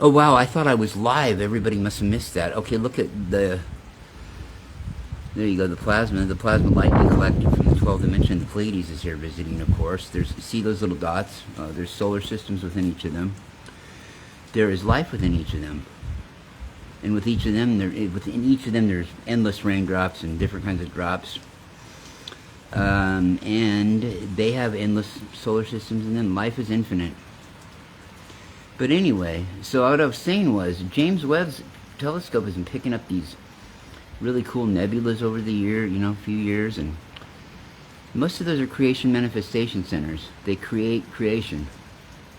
Oh wow, I thought I was live. Everybody must have missed that. Okay, look at the... There you go, the plasma. The plasma lightning collector from the 12th dimension. The Pleiades is here visiting, of course. There's, see those little dots? There's solar systems within each of them. There is life within each of them. And with each of them, within each of them, there's endless raindrops and different kinds of drops. And they have endless solar systems in them. Life is infinite. But anyway, so what I was saying was, James Webb's telescope has been picking up these really cool nebulas over the year, few years, and most of those are creation manifestation centers. They create creation.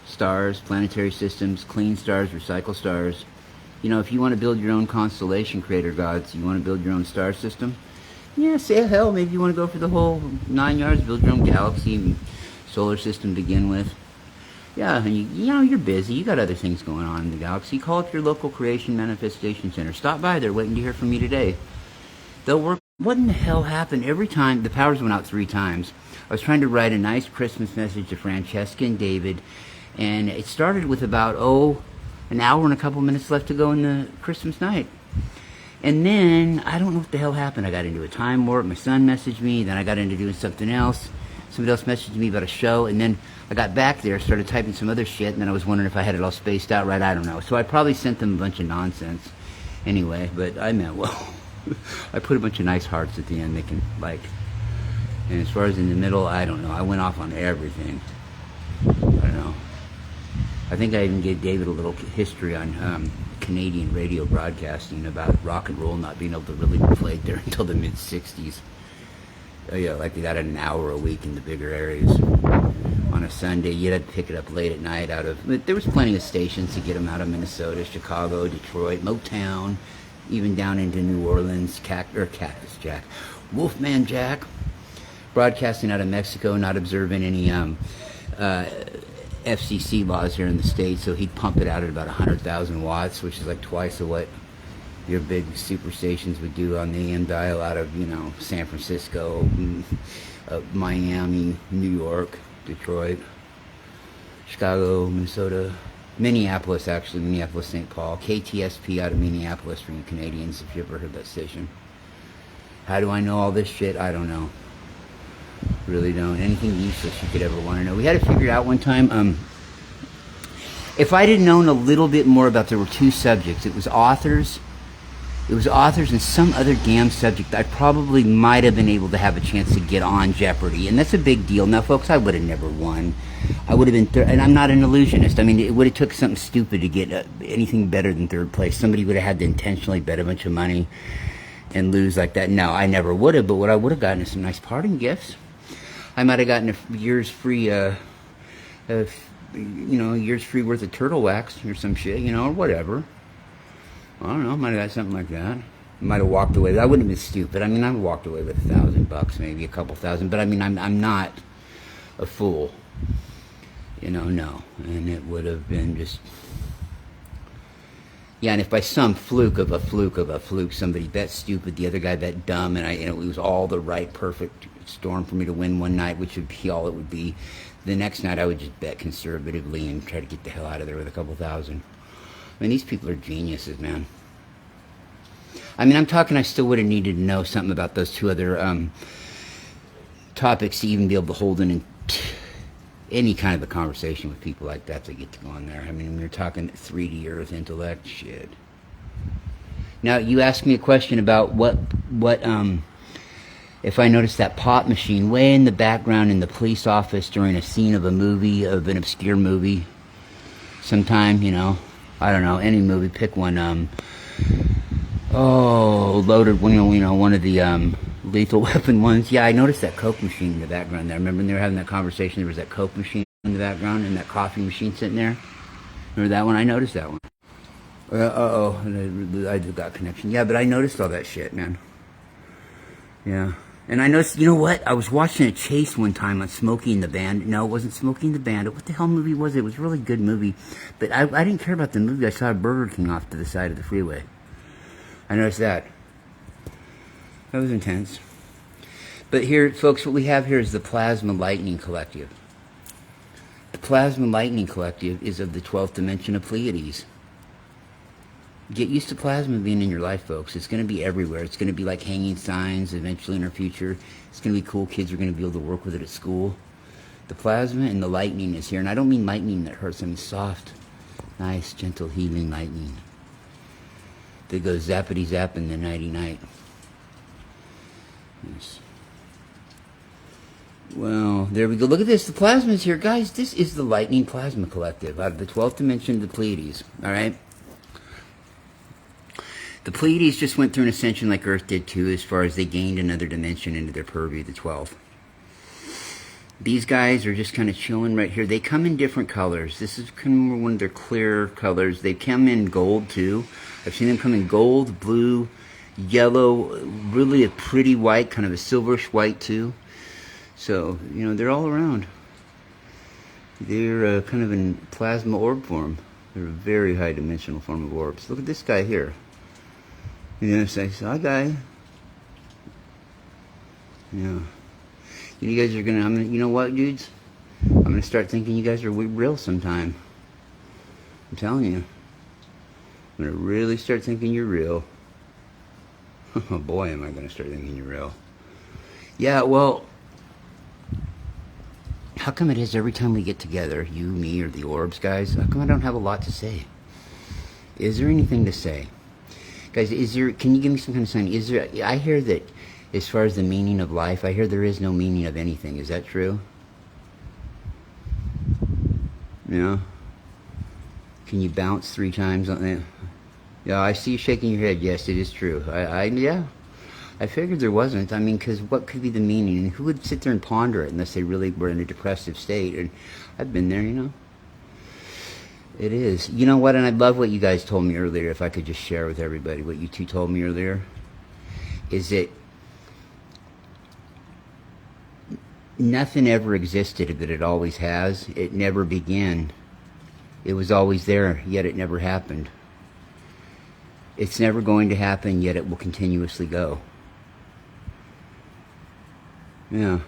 Stars, planetary systems, clean stars, recycle stars. If you want to build your own constellation, creator gods, you want to build your own star system, yeah, say hell, maybe you want to go for the whole 9 yards, build your own galaxy and solar system to begin with. Yeah, and you're busy. You got other things going on in the galaxy. Call up your local creation manifestation center. Stop by. They're waiting to hear from you today. They'll work. What in the hell happened? Every time, the powers went out 3 times. I was trying to write a nice Christmas message to Francesca and David, and it started with about, an hour and a couple minutes left to go in the Christmas night. And then, I don't know what the hell happened. I got into a time warp. My son messaged me. Then I got into doing something else. Somebody else messaged me about a show, and then I got back there, started typing some other shit, and then I was wondering if I had it all spaced out right. I don't know. So I probably sent them a bunch of nonsense anyway, but I meant well. I put a bunch of nice hearts at the end they can like. And as far as in the middle, I don't know. I went off on everything. I don't know. I think I even gave David a little history on Canadian radio broadcasting about rock and roll not being able to really be played there until the mid-'60s. Yeah, like they got an hour a week in the bigger areas. On a Sunday, you had to pick it up late at night but there was plenty of stations to get them out of Minnesota, Chicago, Detroit, Motown, even down into New Orleans, Cactus Jack, Wolfman Jack, broadcasting out of Mexico, not observing any FCC laws here in the States, so he'd pump it out at about 100,000 watts, which is like twice of what your big super stations would do on the AM dial out of, San Francisco, Miami, New York, Detroit, Chicago, Minnesota, Minneapolis, actually, Minneapolis, St. Paul, KTSP out of Minneapolis for you Canadians, if you ever heard that station. How do I know all this shit? I don't know. Really don't. Anything useless you could ever want to know. We had to figure it out one time. If I did known a little bit more about, there were 2 subjects. It was authors and some other damn subject. I probably might have been able to have a chance to get on Jeopardy, and that's a big deal. Now, folks, I would have never won. I would have been, and I'm not an illusionist. I mean, it would have took something stupid to get anything better than 3rd place. Somebody would have had to intentionally bet a bunch of money and lose like that. No, I never would have, but what I would have gotten is some nice parting gifts. I might have gotten a year's free, year's free worth of turtle wax or some shit, or whatever. I don't know, might have got something like that. Might have walked away. I wouldn't have been stupid. I mean, I walked away with $1,000, maybe a couple thousand. But I mean, I'm not a fool. No. And it would have been just... Yeah, and if by some fluke of a fluke, somebody bet stupid, the other guy bet dumb, and it was all the right, perfect storm for me to win one night, which would be all it would be. The next night, I would just bet conservatively and try to get the hell out of there with a couple thousand. I mean, these people are geniuses, man. I mean, I'm talking, I still would have needed to know something about those 2 other topics to even be able to hold any kind of a conversation with people like that to get to go on there. I mean, we're talking 3D Earth intellect shit. Now, you asked me a question about what if I noticed that pop machine way in the background in the police office during a scene of a movie, of an obscure movie, sometime, I don't know, any movie, pick one, Loaded, one of the, Lethal Weapon ones. Yeah, I noticed that Coke machine in the background there. Remember when they were having that conversation, there was that Coke machine in the background and that coffee machine sitting there? Remember that one? I noticed that one. I got connection. Yeah, but I noticed all that shit, man. Yeah. And I noticed, you know what? I was watching a chase one time on Smokey and the Bandit. No, it wasn't Smokey and the Bandit. What the hell movie was it? It was a really good movie. But I didn't care about the movie. I saw a Burger King off to the side of the freeway. I noticed that. That was intense. But here, folks, what we have here is the Plasma Lightning Collective. The Plasma Lightning Collective is of the 12th dimension of Pleiades. Get used to plasma being in your life, folks. It's going to be everywhere. It's going to be like hanging signs eventually in our future. It's going to be cool. Kids are going to be able to work with it at school. The plasma and the lightning is here. And I don't mean lightning that hurts. I mean soft, nice, gentle, healing lightning that goes zappity zap in the nighty night. Yes. Well, there we go. Look at this. The plasma is here. Guys, this is the Lightning Plasma Collective out of the 12th dimension of the Pleiades. All right? The Pleiades just went through an ascension like Earth did too, as far as they gained another dimension into their purview, the 12th. These guys are just kind of chilling right here. They come in different colors. This is kind of one of their clear colors. They come in gold too. I've seen them come in gold, blue, yellow, really a pretty white, kind of a silverish white too. So, you know, they're all around. They're kind of in plasma orb form. They're a very high dimensional form of orbs. Look at this guy here. You know, say, hi guy. Yeah. You guys are gonna, you know what, dudes? I'm gonna start thinking you guys are real sometime. I'm telling you. I'm gonna really start thinking you're real. Oh boy, am I gonna start thinking you're real. Yeah, well, how come it is every time we get together, you, me, or the orbs, guys, how come I don't have a lot to say? Is there anything to say? Guys, is there, can you give me some kind of sign? Is there, I hear that as far as the meaning of life, I hear there is no meaning of anything. Is that true? Yeah? Can you bounce 3 times on that? Yeah, I see you shaking your head. Yes, it is true. Yeah. I figured there wasn't. I mean, because what could be the meaning? And who would sit there and ponder it unless they really were in a depressive state? And I've been there, you know. It is. You know what? And I love what you guys told me earlier. If I could just share with everybody what you two told me earlier, is that nothing ever existed that it always has. It never began. It was always there, yet it never happened. It's never going to happen, yet it will continuously go. Yeah.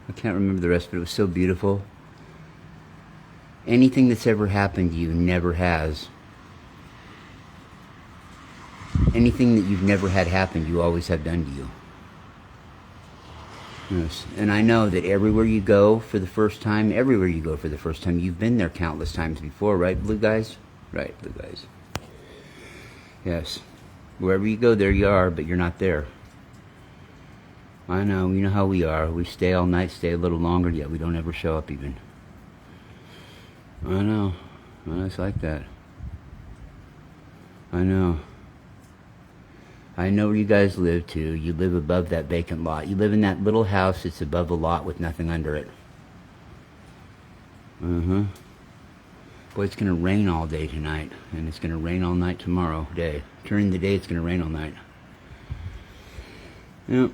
I can't remember the rest, but it was so beautiful. Anything that's ever happened to you never has. Anything that you've never had happen, you always have done to you. Yes. And I know that everywhere you go for the first time, you've been there countless times before, right, blue guys? Right, blue guys. Yes. Wherever you go, there you are, but you're not there. I know, you know how we are. We stay all night, stay a little longer, yet we don't ever show up even. I know. Well, it's like that. I know. I know where you guys live too. You live above that vacant lot. You live in that little house that's above a lot with nothing under it. Boy, it's going to rain all day tonight. And it's going to rain all night tomorrow day. During the day, it's going to rain all night. Yep.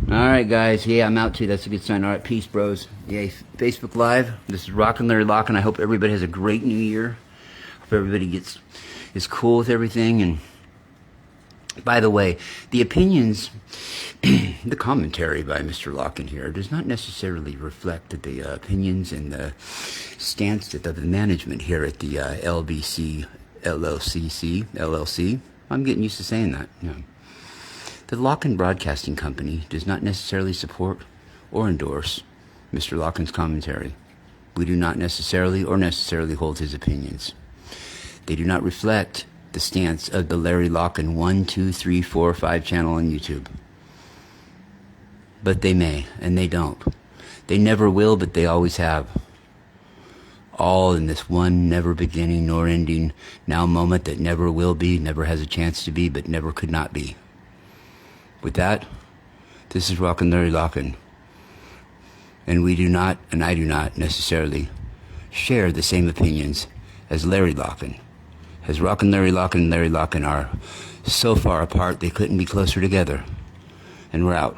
Alright, guys. Yeah, I'm out too. That's a good sign. Alright, peace, bros. Yay, Facebook Live. This is Rockin' Larry Lockin'. I hope everybody has a great new year. Hope everybody is cool with everything. And by the way, the opinions, the commentary by Mr. Lockin here does not necessarily reflect the opinions and the stance of the management here at the LBC LLC. I'm getting used to saying that. Yeah. The Lockin Broadcasting Company does not necessarily support or endorse Mr. Lockin's commentary. We do not necessarily hold his opinions. They do not reflect the stance of the Larry Lockin 1, 2, 3, 4, 5 channel on YouTube. But they may, and they don't. They never will, but they always have. All in this one never beginning nor ending now moment that never will be, never has a chance to be, but never could not be. With that, this is Rockin' Larry Lockin. And we do not, and I do not necessarily share the same opinions as Larry Lockin. As Rockin' Larry Lockin and Larry Lockin are so far apart they couldn't be closer together. And we're out.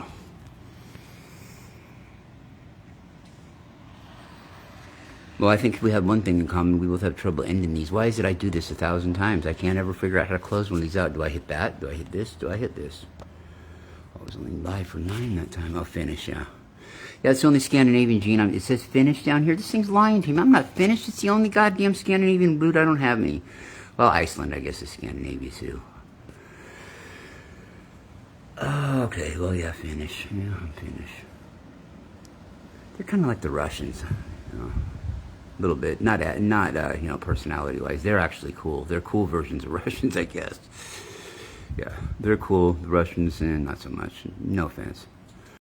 Well, I think we have one thing in common. We both have trouble ending these. Why is it I do this 1,000 times? I can't ever figure out how to close one of these out. Do I hit that? Do I hit this? Do I hit this? I was only live for 9 that time. I'll finish, yeah. Yeah, it's the only Scandinavian gene. It says Finnish down here. This thing's lying to me. I'm not Finnish. It's the only goddamn Scandinavian root I don't have any. Well, Iceland, I guess, is Scandinavia, too. Okay, well, yeah, Finnish. Yeah, I'm Finnish. They're kind of like the Russians, you know, a little bit. Not you know, personality-wise. They're actually cool. They're cool versions of Russians, I guess. Yeah, they're cool. The Russians, not so much. No offense.